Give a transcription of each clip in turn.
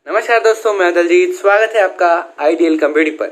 नमस्कार दोस्तों, मैं दलजीत। स्वागत है आपका आइडियल कंप्यूटर पर।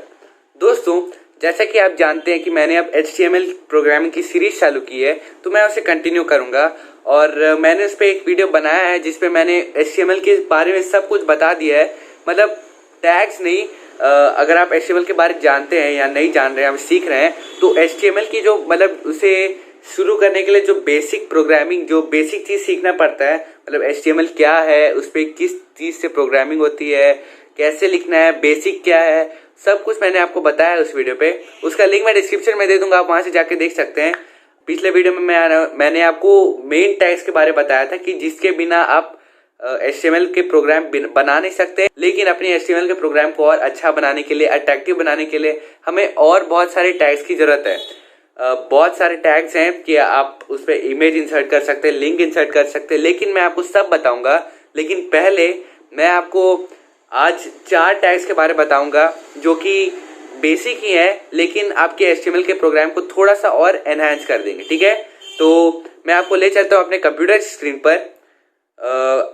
दोस्तों, जैसा कि आप जानते हैं कि मैंने अब HTML प्रोग्रामिंग की सीरीज चालू की है, तो मैं उसे कंटिन्यू करूंगा। और मैंने उस पर एक वीडियो बनाया है जिसपे मैंने HTML के बारे में सब कुछ बता दिया है। मतलब टैग्स नहीं, अगर आप HTML के बारे में जानते हैं या नहीं जान रहे हैं, आप सीख रहे हैं, तो HTML की जो मतलब उसे शुरू करने के लिए जो बेसिक प्रोग्रामिंग, जो बेसिक चीज़ सीखना पड़ता है, मतलब HTML क्या है, उस पर किस चीज़ से प्रोग्रामिंग होती है, कैसे लिखना है, बेसिक क्या है, सब कुछ मैंने आपको बताया है उस वीडियो पे। उसका लिंक मैं डिस्क्रिप्शन में दे दूंगा, आप वहाँ से जाके देख सकते हैं। पिछले वीडियो में मैंने आपको मेन टैग्स के बारे में बताया था कि जिसके बिना आप HTML के प्रोग्राम बना नहीं सकते, लेकिन अपनी HTML के प्रोग्राम को और अच्छा बनाने के लिए, अट्रैक्टिव बनाने के लिए हमें और बहुत सारे टैग्स की जरूरत है। बहुत सारे टैग्स हैं कि आप उस पर इमेज इंसर्ट कर सकते हैं, लिंक इंसर्ट कर सकते हैं, लेकिन मैं आपको सब बताऊंगा। लेकिन पहले मैं आपको आज 4 टैग्स के बारे में बताऊंगा जो कि बेसिक ही है, लेकिन आपके HTML के प्रोग्राम को थोड़ा सा और एनहांस कर देंगे। ठीक है, तो मैं आपको ले चलता हूँ अपने कंप्यूटर स्क्रीन पर।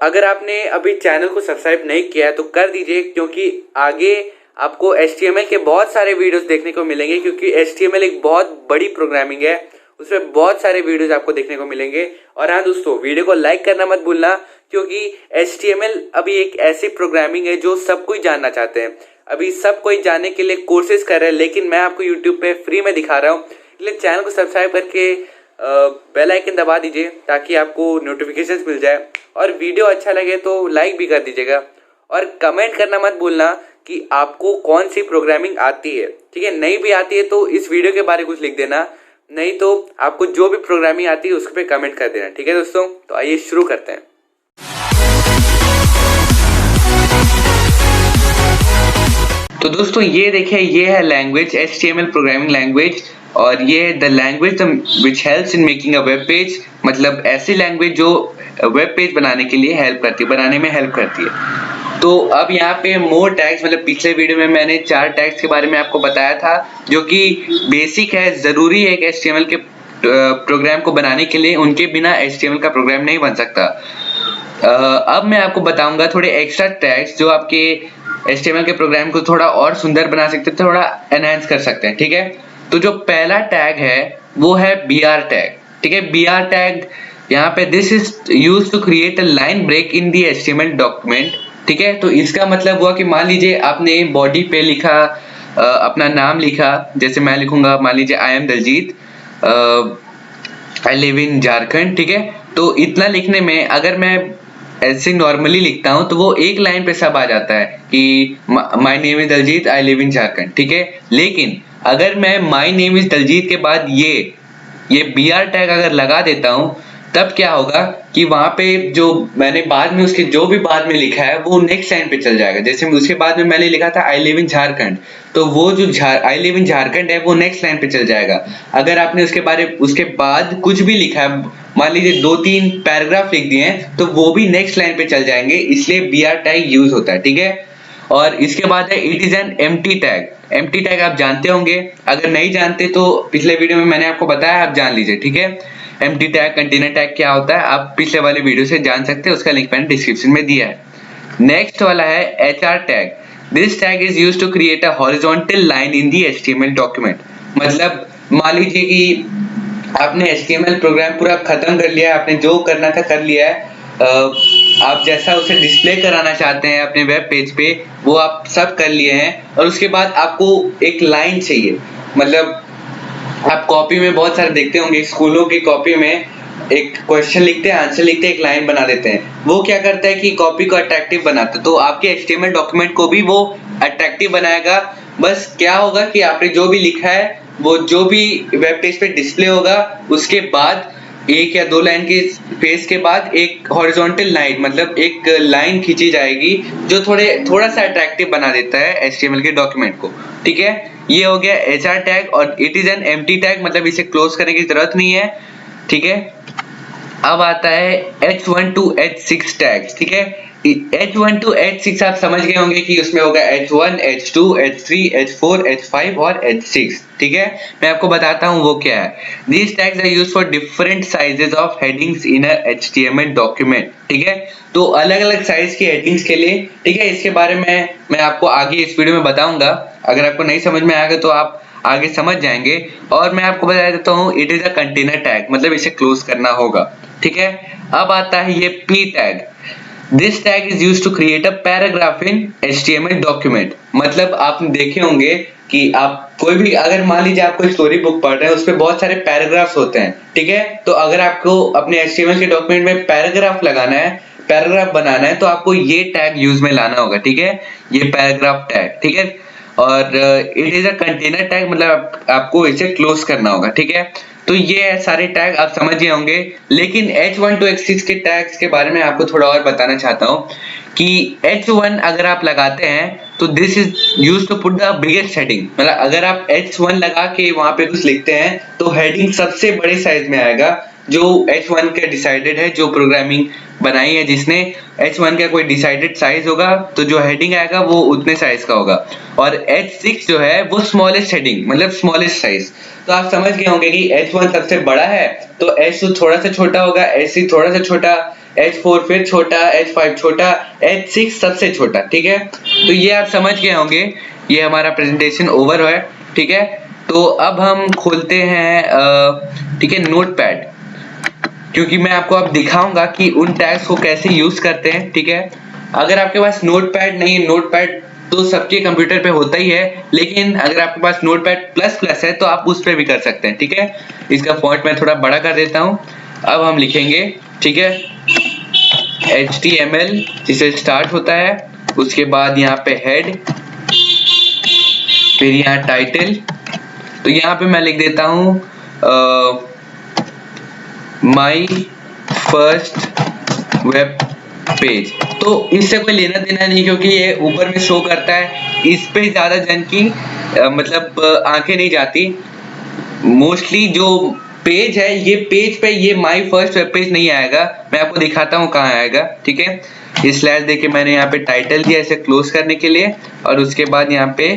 अगर आपने अभी चैनल को सब्सक्राइब नहीं किया है तो कर दीजिए, क्योंकि आगे आपको HTML के बहुत सारे वीडियोस देखने को मिलेंगे, क्योंकि HTML एक बहुत बड़ी प्रोग्रामिंग है, उसमें बहुत सारे वीडियोस आपको देखने को मिलेंगे। और हाँ दोस्तों, वीडियो को लाइक करना मत भूलना, क्योंकि HTML अभी एक ऐसी प्रोग्रामिंग है जो सब कोई जानना चाहते हैं। अभी सब कोई जानने के लिए कोर्सेज कर रहे हैं, लेकिन मैं आपको यूट्यूब पे फ्री में दिखा रहा हूँ। इसलिए चैनल को सब्सक्राइब करके बेल आइकन दबा दीजिए ताकि आपको नोटिफिकेशंस मिल जाए। और वीडियो अच्छा लगे तो लाइक भी कर दीजिएगा, और कमेंट करना मत भूलना कि आपको कौन सी प्रोग्रामिंग आती है। ठीक है, नहीं भी आती है तो इस वीडियो के बारे में कुछ लिख देना, नहीं तो आपको जो भी प्रोग्रामिंग आती है उस पर कमेंट कर देना। ठीक है दोस्तों, तो आइए शुरू करते हैं। तो दोस्तों ये देखिए, ये है लैंग्वेज, HTML प्रोग्रामिंग लैंग्वेज, और ये है the language which helps in making a web page. मतलब ऐसी लैंग्वेज जो वेब पेज बनाने के लिए हेल्प करती है, बनाने में हेल्प करती है। तो अब यहाँ पे मोर टैग्स, मतलब पिछले वीडियो में मैंने 4 टैग्स के बारे में आपको बताया था जो कि बेसिक है, जरूरी है एक HTML के प्रोग्राम को बनाने के लिए। उनके बिना HTML का प्रोग्राम नहीं बन सकता। अब मैं आपको बताऊंगा थोड़े एक्स्ट्रा टैग्स जो आपके HTML के प्रोग्राम को थोड़ा और सुंदर बना सकते हैं, थोड़ा एनहांस कर सकते हैं। ठीक है, तो जो पहला टैग है वो है BR टैग। ठीक है, BR टैग यहाँ पे this is used to create a line break in the HTML document. ठीक है, तो इसका मतलब हुआ कि मान लीजिए आपने बॉडी पे लिखा, अपना नाम लिखा, जैसे मैं लिखूंगा, मान लीजिए I am Daljeet, I live in Jharkhand. ठीक है, तो इतना लिखने में अगर मैं ऐसे नॉर्मली लिखता हूं तो वो एक लाइन पे सब आ जाता है कि my name is Daljeet, I live in Jharkhand. ठीक है, लेकिन अगर मैं माय नेम इज दलजीत के बाद ये BR टैग अगर लगा देता हूं, तब क्या होगा कि वहां पे जो मैंने बाद में उसके जो भी बाद में लिखा है वो नेक्स्ट लाइन पे चल जाएगा। जैसे उसके बाद में मैंने लिखा था आई लिव इन झारखंड, तो वो जो आई लिव इन झारखंड है वो नेक्स्ट लाइन पे चल जाएगा। अगर आपने उसके बाद कुछ भी लिखा है, मान लीजिए 2-3 पैराग्राफ लिख दिए हैं, तो वो भी नेक्स्ट लाइन पे चल जाएंगे, इसलिए BR टैग यूज होता है। ठीक है, और इसके बाद है it is an empty tag. Empty tag आप जानते होंगे, अगर नहीं जानते तो पिछले वीडियो में मैंने आपको बताया, आप जान लीजिए। ठीक है, एम्प्टी टैग, कंटेनर टैग क्या होता है आप पिछले वाले वीडियो से जान सकते हैं, उसका लिंक मैंने डिस्क्रिप्शन में दिया है। नेक्स्ट वाला है HR tag. This tag is used to create a horizontal line in the HTML document. मतलब मान लीजिए कि आपने HTML प्रोग्राम पूरा खत्म कर लिया है, आपने जो करना था कर लिया है, आप जैसा उसे डिस्प्ले कराना चाहते हैं अपने वेब पेज पे वो आप सब कर लिए हैं, और उसके बाद आपको एक लाइन चाहिए। मतलब आप कॉपी में बहुत सारे देखते होंगे, स्कूलों की कॉपी में एक क्वेश्चन लिखते हैं, आंसर लिखते हैं, एक लाइन बना देते हैं। वो क्या करता है कि कॉपी को अट्रैक्टिव बनाता है, तो आपके HTML डॉक्यूमेंट को भी वो अट्रैक्टिव बनाएगा। बस क्या होगा कि आपने जो भी लिखा है वो जो भी वेब पेज पे डिस्प्ले होगा, उसके बाद 1 या 2 लाइन के स्पेस के बाद एक हॉरिजॉन्टल लाइन, मतलब एक लाइन खींची जाएगी जो थोड़ा सा अट्रैक्टिव बना देता है HTML के डॉक्यूमेंट को। ठीक है, ये हो गया HR टैग। और it is an empty tag, मतलब इसे क्लोज करने की जरूरत नहीं है। ठीक है, अब आता है H1 to H6 टैग्स। ठीक है, H1 to H6 आप समझ गए होंगे कि उसमें होगा H1, H2, H3, H4, H5 और H6। ठीक है, मैं आपको बताता हूँ वो क्या है। These tags are used for different sizes of headings in a HTML document। ठीक है, तो अलग अलग साइज की हेडिंग्स के लिए, ठीक है, इसके बारे में मैं आपको आगे इस वीडियो में बताऊंगा। अगर आपको नहीं समझ में आएगा तो आप आगे समझ जाएंगे। और मैं आपको बता देता हूँ, it is a container tag, मतलब इसे क्लोज करना होगा। ठीक है, अब आता है ये P tag. This tag is used to create a paragraph in HTML document। मतलब आपने देखे होंगे कि आप कोई भी, अगर मान लीजिए आप कोई स्टोरी बुक पढ़ रहे हैं, उसपे बहुत सारे पैराग्राफ्स होते हैं। ठीक है, तो अगर आपको अपने HTML के डॉक्यूमेंट में पैराग्राफ लगाना है, पैराग्राफ बनाना है, तो आपको ये टैग यूज में लाना होगा। ठीक है, ये पैराग्राफ टैग। ठीक है, और it is a container tag, मतलब आपको इसे क्लोज करना होगा। ठीक है, तो ये है सारे टैग, आप समझ गए होंगे। लेकिन H1 to H6 के टैग्स के बारे में आपको थोड़ा और बताना चाहता हूँ कि H1 अगर आप लगाते हैं तो this is used to put the biggest heading. मतलब अगर आप H1 लगा के वहां पे कुछ लिखते हैं तो हेडिंग सबसे बड़े साइज में आएगा, जो H1 के डिसाइडेड है, जो प्रोग्रामिंग बनाई है जिसने, H1 का कोई डिसाइडेड साइज होगा, तो जो हेडिंग आएगा वो उतने साइज का होगा। और H6 जो है वो स्मॉलेस्ट हेडिंग, मतलब स्मॉलेस्ट साइज। तो आप समझ गए होंगे कि H1 सबसे बड़ा है, तो H2 थोड़ा सा छोटा होगा, H3 थोड़ा सा छोटा, H4 फिर छोटा, H5 छोटा, H6 सबसे छोटा। ठीक है, तो ये आप समझ गए होंगे। ये हमारा प्रेजेंटेशन ओवर है। ठीक है, तो अब हम खोलते हैं ठीक है, नोटपैड, क्योंकि मैं आपको अब दिखाऊंगा कि उन टैग्स को कैसे यूज करते हैं। ठीक है, अगर आपके पास नोटपैड नहीं है, नोटपैड तो सबके कंप्यूटर पे होता ही है, लेकिन अगर आपके पास नोटपैड प्लस प्लस है तो आप उस पे भी कर सकते हैं। ठीक है, इसका फॉन्ट मैं थोड़ा बड़ा कर देता हूं। अब हम लिखेंगे, ठीक है, HTML जिसे स्टार्ट होता है, उसके बाद यहाँ पे हेड, फिर यहाँ टाइटल। तो यहाँ पे मैं लिख देता हूँ माई फर्स्ट वेब पेज। तो इससे कोई लेना देना नहीं, क्योंकि ये ऊपर में शो करता है, इस पे ज्यादा जन की मतलब आंखें नहीं जाती। मोस्टली जो पेज है, ये पेज पे ये माई फर्स्ट वेब पेज नहीं आएगा। मैं आपको दिखाता हूँ कहाँ आएगा। ठीक है, ये स्लैश देके मैंने यहाँ पे टाइटल दिया इसे क्लोज करने के लिए, और उसके बाद यहाँ पे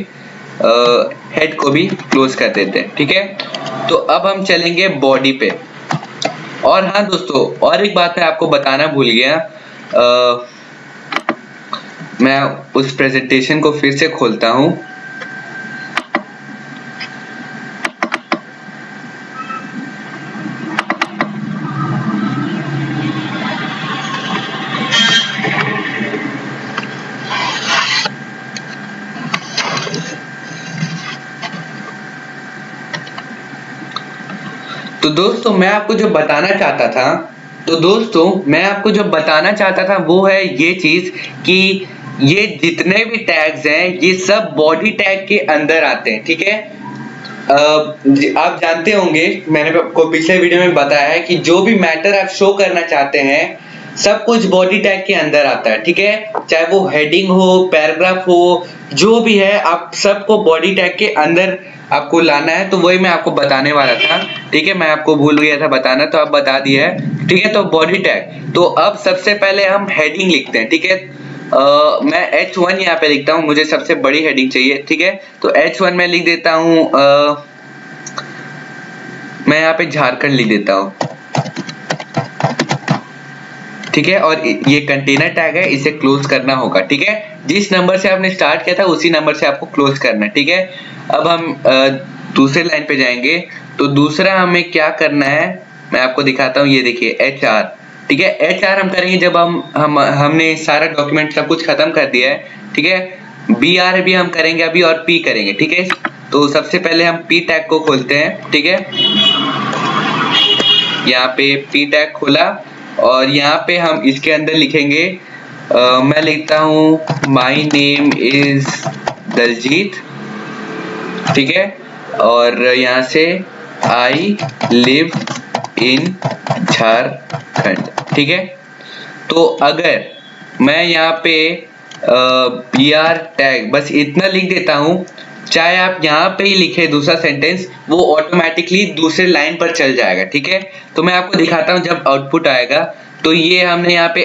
हेड को भी क्लोज कर देते हैं। ठीक है, तो अब हम चलेंगे बॉडी पे। और हाँ दोस्तों, और एक बात मैं आपको बताना भूल गया, मैं उस प्रेजेंटेशन को फिर से खोलता हूं। तो दोस्तों मैं आपको जो बताना चाहता था वो है ये चीज कि ये जितने भी टैग्स हैं ये सब बॉडी टैग के अंदर आते हैं। ठीक है, आप जानते होंगे, मैंने आपको पिछले वीडियो में बताया है कि जो भी मैटर आप शो करना चाहते हैं सब कुछ बॉडी टैग के अंदर आता है। ठीक है, चाहे वो हेडिंग हो, पैराग्राफ हो, जो भी है, आप सबको बॉडी टैग के अंदर आपको लाना है। तो वही मैं आपको बताने वाला था। ठीक है, मैं आपको भूल गया था बताना, तो अब बता दिया है। ठीक है, तो बॉडी टैग, तो अब सबसे पहले हम हेडिंग लिखते हैं। ठीक है, मैं H1 यहाँ पे लिखता हूँ, मुझे सबसे बड़ी हेडिंग चाहिए। ठीक है, तो H1 में लिख देता हूँ, मैं यहाँ पे झारखंड लिख देता हूँ। ठीक है, और ये कंटेनर टैग है, इसे क्लोज करना होगा। ठीक है, जिस नंबर से आपने स्टार्ट किया था उसी नंबर से आपको क्लोज करना है। ठीक है, अब हम दूसरे लाइन पे जाएंगे। तो दूसरा हमें क्या करना है मैं आपको दिखाता हूँ। ये देखिए HR। ठीक है, HR हम करेंगे जब हमने सारा डॉक्यूमेंट सब कुछ खत्म कर दिया है। ठीक है, BR भी हम करेंगे अभी, और P करेंगे। ठीक है, तो सबसे पहले हम P टैग को खोलते हैं। ठीक है, यहाँ पे P टैग खोला, और यहाँ पे हम इसके अंदर लिखेंगे, मैं लिखता हूँ माई नेम इज दलजीत। ठीक है, और यहाँ से आई लिव इन झारखंड। ठीक है, तो अगर मैं यहाँ पे BR टैग बस इतना लिख देता हूँ, चाहे आप यहाँ पे ही लिखे दूसरा सेंटेंस, वो ऑटोमेटिकली दूसरे लाइन पर चल जाएगा। ठीक है, तो मैं आपको दिखाता हूँ जब आउटपुट आएगा। तो ये हमने यहाँ पे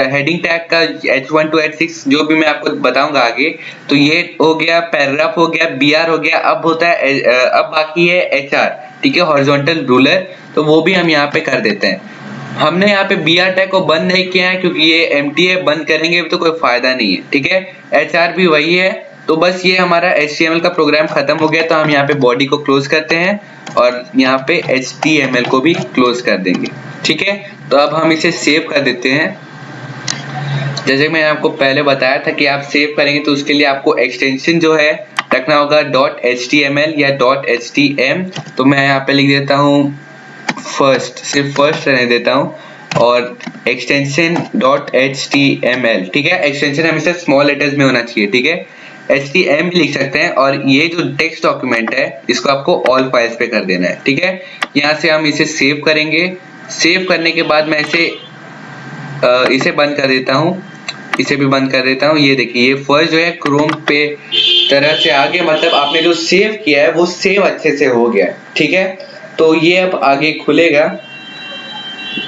हेडिंग टैग का H1 to H6 जो भी मैं आपको बताऊंगा आगे। तो ये हो गया, पैराग्राफ हो गया, BR हो गया। अब होता है अब बाकी है HR, ठीक है, हॉरिजॉन्टल रूलर। तो वो भी हम यहाँ पे कर देते हैं। हमने यहाँ पे BR टैग को बंद नहीं किया है क्योंकि ये एम्प्टी है, बंद करेंगे तो कोई फायदा नहीं है, ठीक है। HR भी वही है। तो बस ये हमारा HTML का प्रोग्राम खत्म हो गया। तो हम यहाँ पे बॉडी को क्लोज करते हैं और यहाँ पे HTML को भी क्लोज कर देंगे, ठीक है। तो अब हम इसे सेव कर देते हैं। जैसे मैंने आपको पहले बताया था कि आप सेव करेंगे तो उसके लिए आपको एक्सटेंशन जो है रखना होगा .html या .htm। तो मैं यहाँ पे लिख देता हूँ फर्स्ट, सिर्फ फर्स्ट रहने देता हूँ, और एक्सटेंशन .html, ठीक है। एक्सटेंशन हमेशा स्मॉल लेटर्स में होना चाहिए, ठीक है। HTML भी लिख सकते हैं। और ये जो टेक्स्ट डॉक्यूमेंट है इसको आपको ऑल फाइल्स पे कर देना है, ठीक है। यहाँ से हम इसे सेव करेंगे। सेव करने के बाद मैं इसे बंद कर देता हूँ, इसे भी बंद कर देता हूँ। ये देखिए, ये फर्स्ट जो है क्रोम पे तरह से आ गया, मतलब आपने जो सेव किया है वो सेव अच्छे से हो गया, ठीक है। तो ये अब आगे खुलेगा,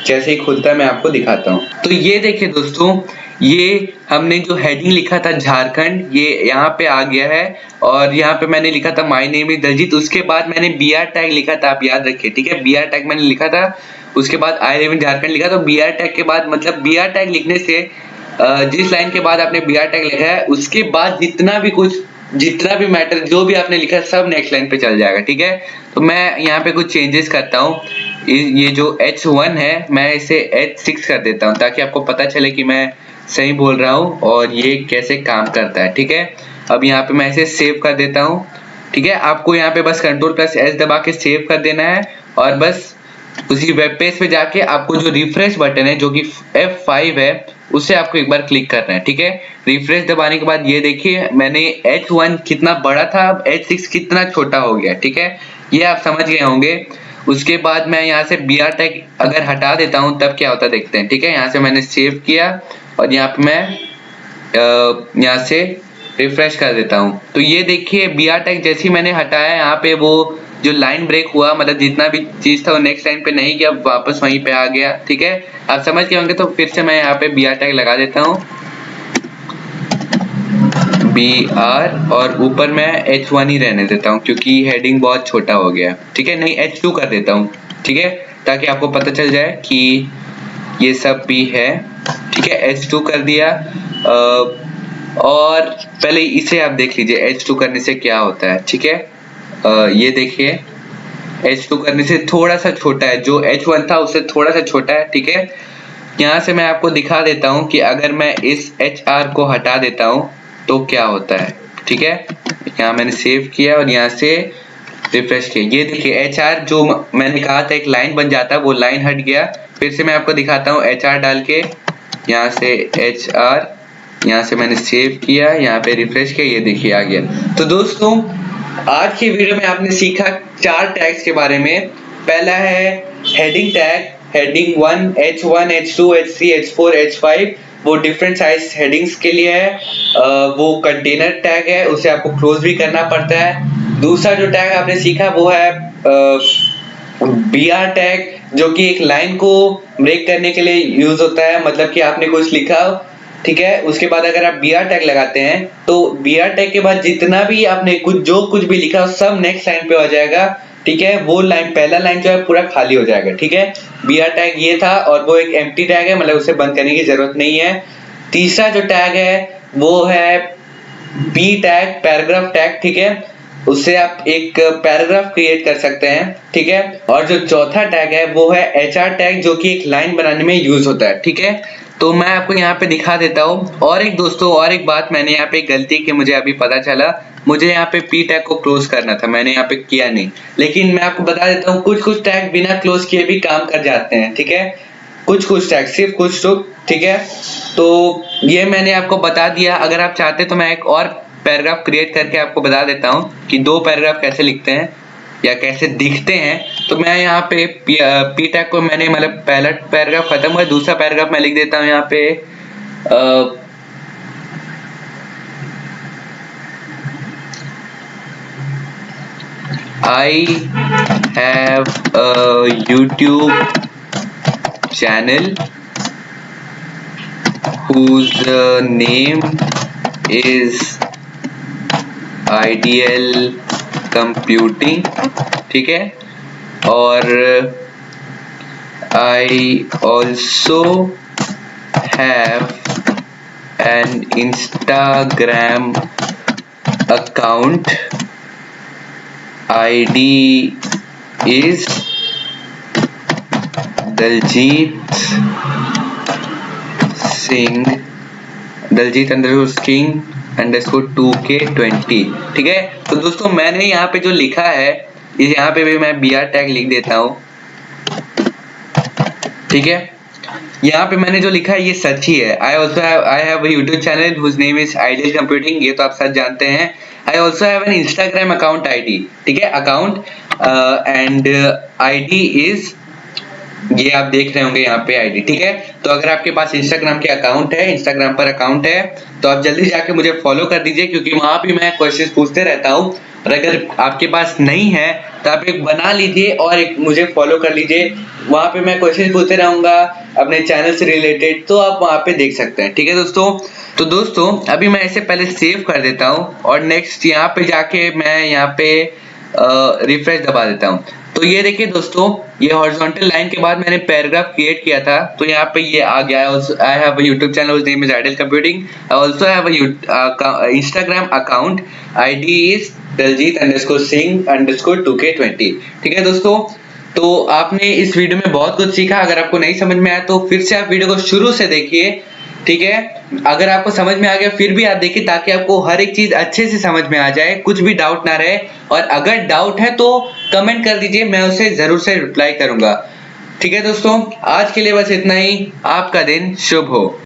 जैसे ही खुलता है मैं आपको दिखाता हूँ। तो ये देखिए दोस्तों, ये हमने जो हेडिंग लिखा था झारखंड, ये यहाँ पे आ गया है। और यहाँ पे मैंने लिखा था माय नेम इज दलजीत। उसके बाद मैंने BR टैग लिखा था, आप याद रखिए, ठीक है। BR टैग मैंने लिखा था, उसके बाद आई लिव इन झारखंड लिखा। तो BR टैग के बाद, मतलब BR टैग लिखने से जिस लाइन के बाद आपने BR टैग लिखा है उसके बाद जितना भी मैटर जो भी आपने लिखा है सब नेक्स्ट लाइन पे चल जाएगा, ठीक है। तो मैं यहाँ पे कुछ चेंजेस करता हूँ। ये जो H1 है मैं इसे H6 कर देता हूँ ताकि आपको पता चले कि मैं सही बोल रहा हूँ और ये कैसे काम करता है, ठीक है। अब यहाँ पे मैं इसे सेव कर देता हूँ, ठीक है। आपको यहाँ पे बस Ctrl+S दबा के सेव कर देना है। और बस उसी वेब पेज पे जाके आपको जो रिफ्रेश बटन है जो कि F5 है उसे आपको एक बार क्लिक करना है, ठीक है। रिफ्रेश दबाने के बाद ये देखिए मैंने H1 कितना बड़ा था, अब H6 कितना छोटा हो गया, ठीक है। ये आप समझ गए होंगे। उसके बाद मैं यहाँ से BR टैग अगर हटा देता हूँ तब क्या होता है देखते हैं, ठीक है। यहाँ से मैंने सेव किया और यहाँ पे मैं यहाँ से रिफ्रेश कर देता हूँ। तो ये देखिए BR टैग जैसे ही मैंने हटाया यहाँ पे वो जो लाइन ब्रेक हुआ, मतलब जितना भी चीज था वो नेक्स्ट लाइन पे नहीं गया, वापस वहीं पे आ गया, ठीक है। आप समझ गए होंगे। तो फिर से मैं यहाँ पे BR टैग लगा देता हूँ, BR, और ऊपर मैं H1 ही रहने देता हूँ क्योंकि हेडिंग बहुत छोटा हो गया, ठीक है। नहीं, H2 कर देता हूँ, ठीक है, ताकि आपको पता चल जाए कि ये सब भी है, ठीक है। H2 कर दिया। और पहले इसे आप देख लीजिए H2 करने से क्या होता है, ठीक है। ये देखिए H2 करने से थोड़ा सा छोटा है, जो H1 था उससे थोड़ा सा छोटा है, ठीक है। यहाँ से मैं आपको दिखा देता हूँ कि अगर मैं इस HR को हटा देता हूँ तो क्या होता है, ठीक है। यहाँ मैंने सेव किया और यहाँ से रिफ्रेश किया। ये देखिए HR जो मैंने कहा था एक लाइन बन जाता है, वो लाइन हट गया। फिर से मैं आपको दिखाता हूँ HR डाल के, यहाँ से HR, यहाँ से मैंने सेव किया, यहाँ पे रिफ्रेश किया, ये देखिए आ गया। तो दोस्तों आज की वीडियो में आपने सीखा 4 टैग्स के बारे में। पहला है heading tag, heading 1, H1, H2, H3, H4, H5, वो डिफरेंट साइज हेडिंग्स के लिए है। वो कंटेनर टैग है, उसे आपको क्लोज भी करना पड़ता है। दूसरा जो टैग आपने सीखा वो है BR टैग, जो कि एक लाइन को ब्रेक करने के लिए यूज होता है। मतलब कि आपने कुछ लिखा, ठीक है, उसके बाद अगर आप BR टैग लगाते हैं तो BR टैग के बाद जितना भी आपने कुछ भी लिखा सब नेक्स्ट लाइन पे आ जाएगा, ठीक है। वो लाइन, पहला लाइन जो है पूरा खाली हो जाएगा, ठीक है। BR टैग ये था और वो एक एम्प्टी टैग है, मतलब उसे बंद करने की जरूरत नहीं है। तीसरा जो टैग है वो है P टैग, पैराग्राफ टैग, ठीक है। उससे आप एक पैराग्राफ क्रिएट कर सकते हैं, ठीक है। और जो चौथा टैग है वो है HR टैग, जो कि एक लाइन बनाने में यूज होता है, ठीक है। तो मैं आपको यहाँ पे दिखा देता हूँ। और एक दोस्तों, और एक बात मैंने यहाँ पे गलती की, मुझे अभी पता चला, मुझे यहाँ पे P टैग को क्लोज करना था, मैंने यहाँ पे किया नहीं। लेकिन मैं आपको बता देता हूँ कुछ टैग बिना क्लोज किए भी काम कर जाते हैं, ठीक है। कुछ टैग, सिर्फ कुछ तो, ठीक है। तो ये मैंने आपको बता दिया। अगर आप चाहते तो मैं एक और पैराग्राफ क्रिएट करके आपको बता देता हूँ कि 2 पैराग्राफ कैसे लिखते हैं या कैसे दिखते हैं। तो मैं यहाँ पे P टैग को मैंने, मतलब पहला पैराग्राफ खत्म हुआ, दूसरा पैराग्राफ मैं लिख देता हूँ यहाँ पे I have a YouTube channel whose name is Ideal Computing, ठीक है, और I also have an Instagram account. ID is Daljit Singh _2K20, ठीक है। तो दोस्तों मैंने यहाँ पे जो लिखा है, यहाँ पे भी मैं BR टैग लिख देता हूँ, ठीक है। यहाँ पे मैंने जो लिखा है ये सच ही है। I have a YouTube channel whose name is Ideal Computing, ये तो आप सब जानते हैं। I also have an Instagram account ID, ठीक है, अकाउंट and ID is, ये आप देख रहे होंगे यहाँ पे ID, ठीक है। तो अगर आपके पास इंस्टाग्राम पर अकाउंट है तो आप जल्दी जाके मुझे फॉलो कर दीजिए, क्योंकि वहां भी मैं क्वेश्चंस पूछते रहता हूँ। और अगर आपके पास नहीं है तो आप एक बना लीजिए और एक मुझे फॉलो कर लीजिए, वहां पे मैं क्वेश्चन पूछते रहूंगा अपने चैनल से रिलेटेड, तो आप वहां पे देख सकते हैं, ठीक है दोस्तों। तो दोस्तों अभी मैं इसे पहले सेव कर देता हूँ और नेक्स्ट यहाँ पे जाके मैं यहाँ पे रिफ्रेश दबा देता हूँ। तो ये देखिए दोस्तों, ये हॉरिजॉन्टल लाइन के बाद मैंने पैराग्राफ क्रिएट किया था, तो यहाँ पे ये आ गया। I have a YouTube channel whose name is Ideal Computing. I also have a Instagram account. ID is Daljit _Singh _2K20, ठीक है दोस्तों। तो आपने इस वीडियो में बहुत कुछ सीखा। अगर आपको नहीं समझ में आया तो फिर से आप वीडियो को शुरू से देखिए, ठीक है। अगर आपको समझ में आ गया फिर भी आप देखिए, ताकि आपको हर एक चीज अच्छे से समझ में आ जाए, कुछ भी डाउट ना रहे। और अगर डाउट है तो कमेंट कर दीजिए, मैं उसे जरूर से रिप्लाई करूंगा, ठीक है दोस्तों। आज के लिए बस इतना ही। आपका दिन शुभ हो।